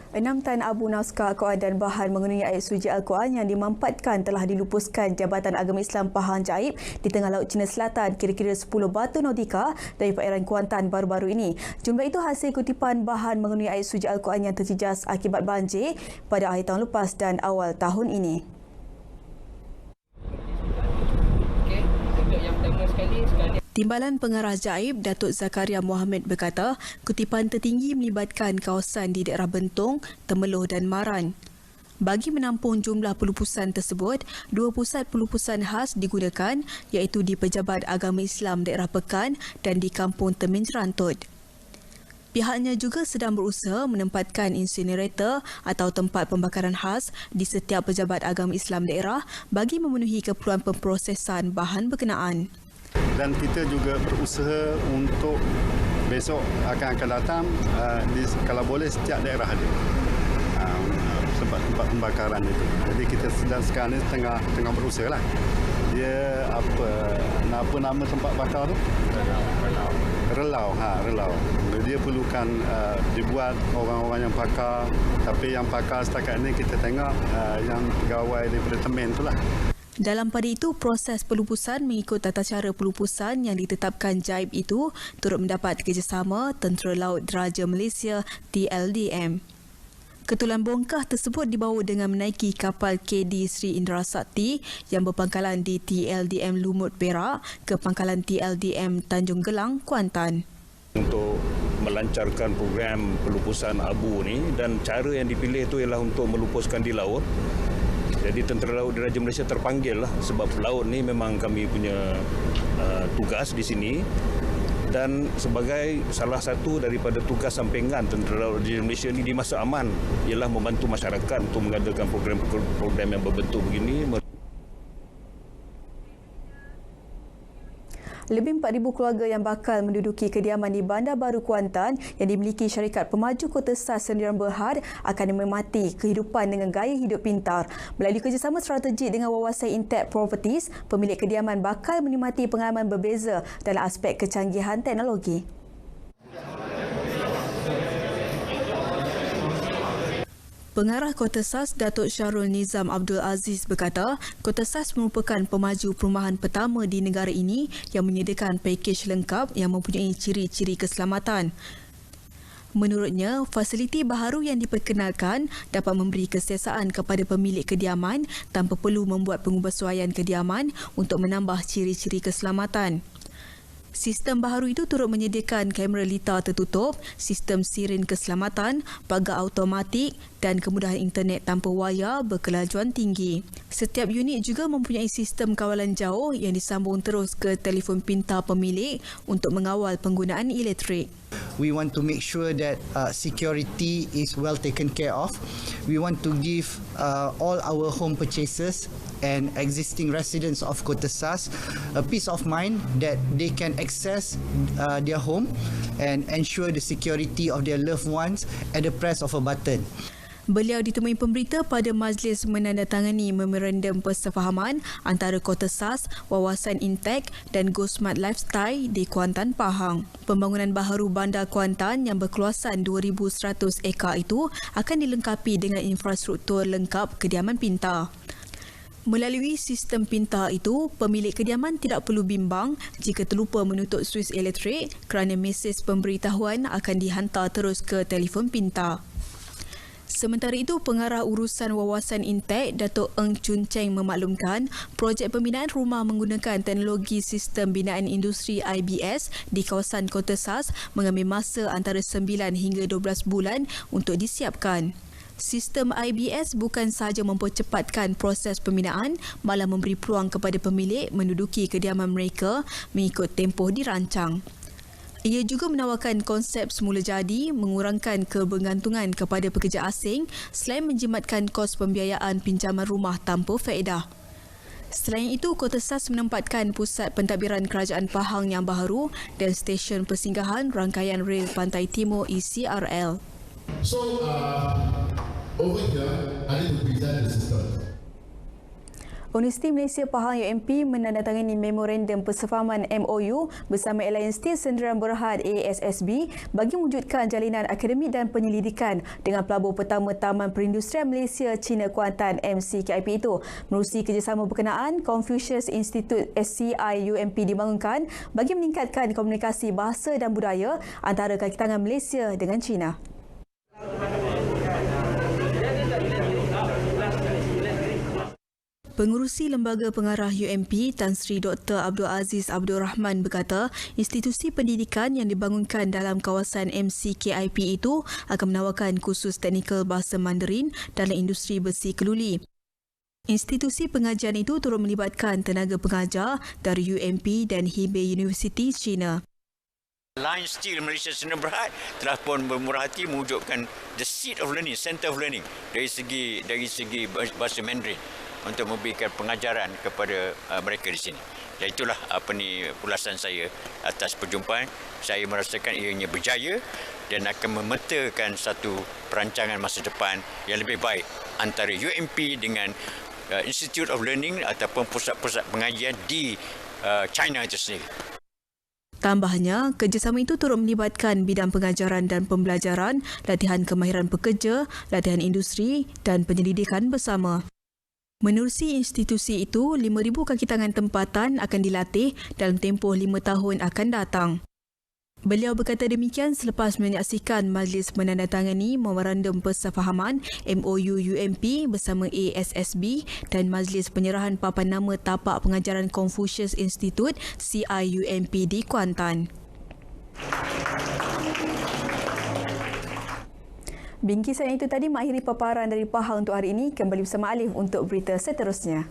6 tan abu naskah Al-Quran dan bahan mengenai ayat suci Al-Quran yang dimampatkan telah dilupuskan Jabatan Agama Islam Pahang Jaib di tengah laut Cina Selatan, kira-kira 10 batu nautika dari perairan Kuantan baru-baru ini. Jumlah itu hasil kutipan bahan mengenai ayat suci Al-Quran yang terjejas akibat banjir pada akhir tahun lepas dan awal tahun ini. Timbalan Pengarah Jaib, Datuk Zakaria Mohammed berkata, kutipan tertinggi melibatkan kawasan di daerah Bentong, Temeloh dan Maran. Bagi menampung jumlah pelupusan tersebut, 2 pusat pelupusan khas digunakan iaitu di Pejabat Agama Islam Daerah Pekan dan di Kampung Temenjerantut. Pihaknya juga sedang berusaha menempatkan insinerator atau tempat pembakaran khas di setiap Pejabat Agama Islam daerah bagi memenuhi keperluan pemprosesan bahan berkenaan. Dan kita juga berusaha untuk besok akan datang kalau boleh setiap daerah ada tempat pembakaran itu. Jadi kita sedang sekarang ni tengah berusaha lah. Dia apa nama tempat bakar tu? Relau. Relau. Dia perlukan dibuat orang-orang yang pakar, tapi yang pakar setakat ni kita tengok yang pegawai daripada Temen tu lah. Dalam pada itu, proses pelupusan mengikut tata cara pelupusan yang ditetapkan Jaib itu turut mendapat kerjasama Tentera Laut Diraja Malaysia TLDM. Ketulan bongkah tersebut dibawa dengan menaiki kapal KD Sri Indra Sakti yang berpangkalan di TLDM Lumut Perak ke pangkalan TLDM Tanjung Gelang, Kuantan. Untuk melancarkan program pelupusan abu ni, dan cara yang dipilih itu ialah untuk melupuskan di laut. Jadi Tentera Laut Diraja Malaysia terpanggil lah sebab laut ni memang kami punya tugas di sini, dan sebagai salah satu daripada tugas sampingan Tentera Laut Diraja Malaysia ni di masa aman ialah membantu masyarakat untuk mengadakan program yang berbentuk begini. Lebih 4,000 keluarga yang bakal menduduki kediaman di Bandar Baru Kuantan yang dimiliki syarikat pemaju Kota Sas Sendirian Berhad akan menikmati kehidupan dengan gaya hidup pintar. Melalui kerjasama strategik dengan wawasan Intech Properties, pemilik kediaman bakal menikmati pengalaman berbeza dalam aspek kecanggihan teknologi. Pengarah Kota Sas Datuk Syarul Nizam Abdul Aziz berkata, Kota Sas merupakan pemaju perumahan pertama di negara ini yang menyediakan pakej lengkap yang mempunyai ciri-ciri keselamatan. Menurutnya, fasiliti baharu yang diperkenalkan dapat memberi kesiasaan kepada pemilik kediaman tanpa perlu membuat pengubahsuaian kediaman untuk menambah ciri-ciri keselamatan. Sistem baharu itu turut menyediakan kamera litar tertutup, sistem siren keselamatan, pagar automatik dan kemudahan internet tanpa wayar berkelajuan tinggi. Setiap unit juga mempunyai sistem kawalan jauh yang disambung terus ke telefon pintar pemilik untuk mengawal penggunaan elektrik. We want to make sure that security is well taken care of. We want to give all our home purchasers and existing residents of Kota Sas a peace of mind that they can access their home and ensure the security of their loved ones at the press of a button. Beliau ditemui pemberita pada majlis menandatangani memorandum persefahaman antara Kota Sas, Wawasan Intech dan Go Smart Lifestyle di Kuantan, Pahang. Pembangunan baharu Bandar Kuantan yang berkeluasan 2,100 ekar itu akan dilengkapi dengan infrastruktur lengkap kediaman pintar. Melalui sistem pintar itu, pemilik kediaman tidak perlu bimbang jika terlupa menutup suis elektrik kerana mesej pemberitahuan akan dihantar terus ke telefon pintar. Sementara itu, Pengarah Urusan Wawasan Intech, Datuk Eng Chun Cheng memaklumkan projek pembinaan rumah menggunakan teknologi sistem binaan industri IBS di kawasan Kota Sas mengambil masa antara 9 hingga 12 bulan untuk disiapkan. Sistem IBS bukan sahaja mempercepatkan proses pembinaan, malah memberi peluang kepada pemilik menduduki kediaman mereka mengikut tempoh dirancang. Ia juga menawarkan konsep semula jadi, mengurangkan kebergantungan kepada pekerja asing selain menjimatkan kos pembiayaan pinjaman rumah tanpa faedah. Selain itu, Kota Sas menempatkan pusat pentadbiran kerajaan Pahang yang baharu dan stesen persinggahan rangkaian rel Pantai Timur ECRL. So, over here, I need to present the system. Universiti Malaysia Pahang UMP menandatangani memorandum persefahaman MOU bersama Alliance Steel Sdn Bhd ASSB bagi mewujudkan jalinan akademik dan penyelidikan dengan pelabur pertama Taman Perindustrian Malaysia China Kuantan MCKIP itu. Menerusi kerjasama berkenaan, Confucius Institute SCI UMP dibangunkan bagi meningkatkan komunikasi bahasa dan budaya antara kaki tangan Malaysia dengan China. Pengurusi Lembaga Pengarah UMP, Tan Sri Dr. Abdul Aziz Abdul Rahman berkata, institusi pendidikan yang dibangunkan dalam kawasan MCKIP itu akan menawarkan kursus teknikal bahasa Mandarin dalam industri besi keluli. Institusi pengajian itu turut melibatkan tenaga pengajar dari UMP dan Hebei University China. Alliance Steel Malaysia Sdn Bhd telah pun bermurah hati mewujudkan the seat of learning, center of learning dari segi bahasa Mandarin untuk memberikan pengajaran kepada mereka di sini. Dan itulah ulasan saya atas perjumpaan. Saya merasakan ianya berjaya dan akan memetakan satu perancangan masa depan yang lebih baik antara UMP dengan Institute of Learning ataupun pusat-pusat pengajian di China itu sendiri. Tambahnya, kerjasama itu turut melibatkan bidang pengajaran dan pembelajaran, latihan kemahiran pekerja, latihan industri dan penyelidikan bersama. Menerusi institusi itu, 5,000 kaki tangan tempatan akan dilatih dalam tempoh 5 tahun akan datang. Beliau berkata demikian selepas menyaksikan majlis menandatangani memorandum persefahaman MOU UMP bersama ASSB dan majlis penyerahan papan nama tapak pengajaran Confucius Institute CIUMP di Kuantan. Bingkisan itu tadi mengakhiri paparan dari Pahang untuk hari ini. Kembali bersama Alif untuk berita seterusnya.